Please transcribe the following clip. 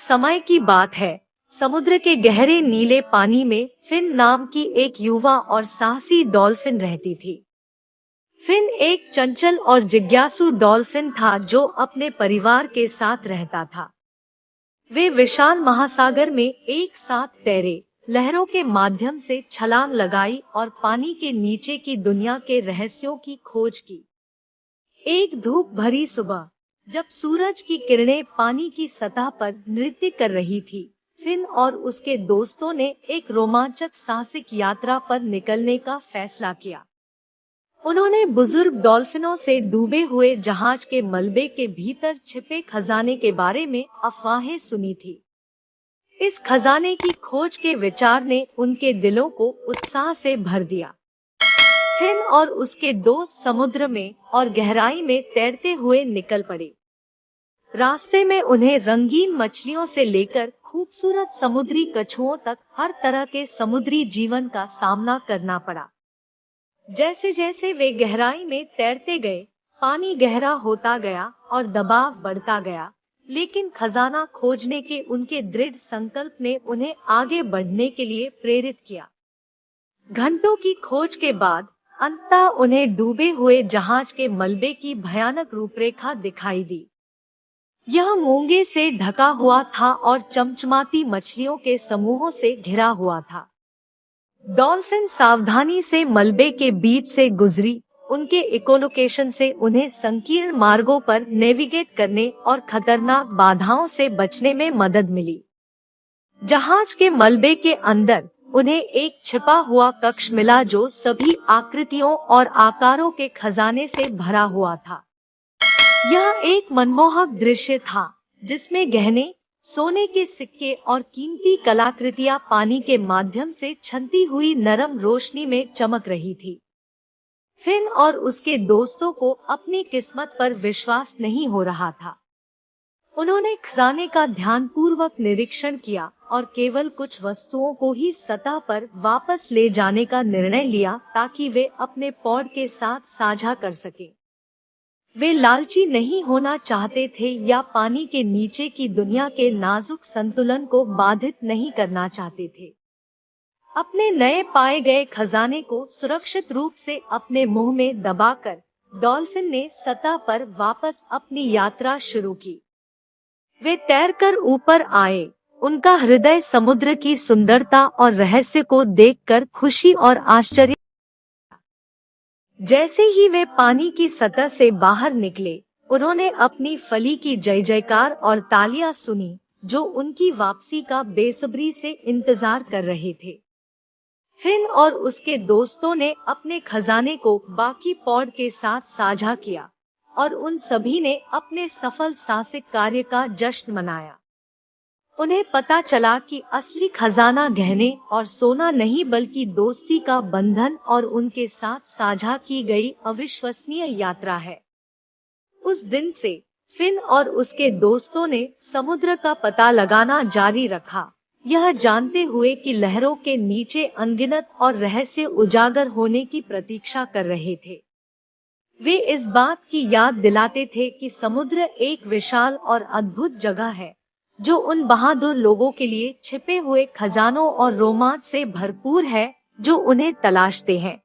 समय की बात है। समुद्र के गहरे नीले पानी में फिन नाम की एक युवा और साहसी डॉल्फिन रहती थी। फिन एक चंचल और जिज्ञासु डॉल्फिन था जो अपने परिवार के साथ रहता था। वे विशाल महासागर में एक साथ तैरे, लहरों के माध्यम से छलांग लगाई और पानी के नीचे की दुनिया के रहस्यों की खोज की। एक धूप भरी सुबह, जब सूरज की किरणें पानी की सतह पर नृत्य कर रही थी, फिन और उसके दोस्तों ने एक रोमांचक साहसिक यात्रा पर निकलने का फैसला किया। उन्होंने बुजुर्ग डॉल्फिनों से डूबे हुए जहाज के मलबे के भीतर छिपे खजाने के बारे में अफवाहें सुनी थी। इस खजाने की खोज के विचार ने उनके दिलों को उत्साह से भर दिया। फिन और उसके दोस्त समुद्र में और गहराई में तैरते हुए निकल पड़े। रास्ते में उन्हें रंगीन मछलियों से लेकर खूबसूरत समुद्री कछुओं तक हर तरह के समुद्री जीवन का सामना करना पड़ा। जैसे जैसे वे गहराई में तैरते गए, पानी गहरा होता गया और दबाव बढ़ता गया, लेकिन खजाना खोजने के उनके दृढ़ संकल्प ने उन्हें आगे बढ़ने के लिए प्रेरित किया। घंटों की खोज के बाद अंततः उन्हें डूबे हुए जहाज के मलबे की भयानक रूपरेखा दिखाई दी। यह मूंगे से ढका हुआ था और चमचमाती मछलियों के समूहों से घिरा हुआ था। डॉल्फिन सावधानी से मलबे के बीच से गुजरी। उनके इकोलोकेशन से उन्हें संकीर्ण मार्गों पर नेविगेट करने और खतरनाक बाधाओं से बचने में मदद मिली। जहाज के मलबे के अंदर उन्हें एक छिपा हुआ कक्ष मिला जो सभी आकृतियों और आकारों के खजाने से भरा हुआ था। यह एक मनमोहक दृश्य था, जिसमें गहने, सोने के सिक्के और कीमती कलाकृतियां पानी के माध्यम से छनती हुई नरम रोशनी में चमक रही थी। फिन और उसके दोस्तों को अपनी किस्मत पर विश्वास नहीं हो रहा था। उन्होंने खजाने का ध्यानपूर्वक निरीक्षण किया और केवल कुछ वस्तुओं को ही सतह पर वापस ले जाने का निर्णय लिया ताकि वे अपने पॉड के साथ साझा कर सकें। वे लालची नहीं होना चाहते थे या पानी के नीचे की दुनिया के नाजुक संतुलन को बाधित नहीं करना चाहते थे। अपने नए पाए गए खजाने को सुरक्षित रूप से अपने मुंह में दबाकर डॉल्फिन ने सतह पर वापस अपनी यात्रा शुरू की। वे तैरकर ऊपर आए। उनका हृदय समुद्र की सुंदरता और रहस्य को देखकर खुशी और आश्चर्य। जैसे ही वे पानी की सतह से बाहर निकले, उन्होंने अपनी फली की जय जयकार और तालियां सुनी, जो उनकी वापसी का बेसब्री से इंतजार कर रहे थे। फिन और उसके दोस्तों ने अपने खजाने को बाकी पॉड के साथ साझा किया और उन सभी ने अपने सफल साहसिक कार्य का जश्न मनाया। उन्हें पता चला कि असली खजाना गहने और सोना नहीं बल्कि दोस्ती का बंधन और उनके साथ साझा की गई अविश्वसनीय यात्रा है। उस दिन से फिन और उसके दोस्तों ने समुद्र का पता लगाना जारी रखा, यह जानते हुए कि लहरों के नीचे अनगिनत और रहस्य उजागर होने की प्रतीक्षा कर रहे थे। वे इस बात की याद दिलाते थे कि समुद्र एक विशाल और अद्भुत जगह है, जो उन बहादुर लोगों के लिए छिपे हुए खजानों और रोमांच से भरपूर है जो उन्हें तलाशते हैं।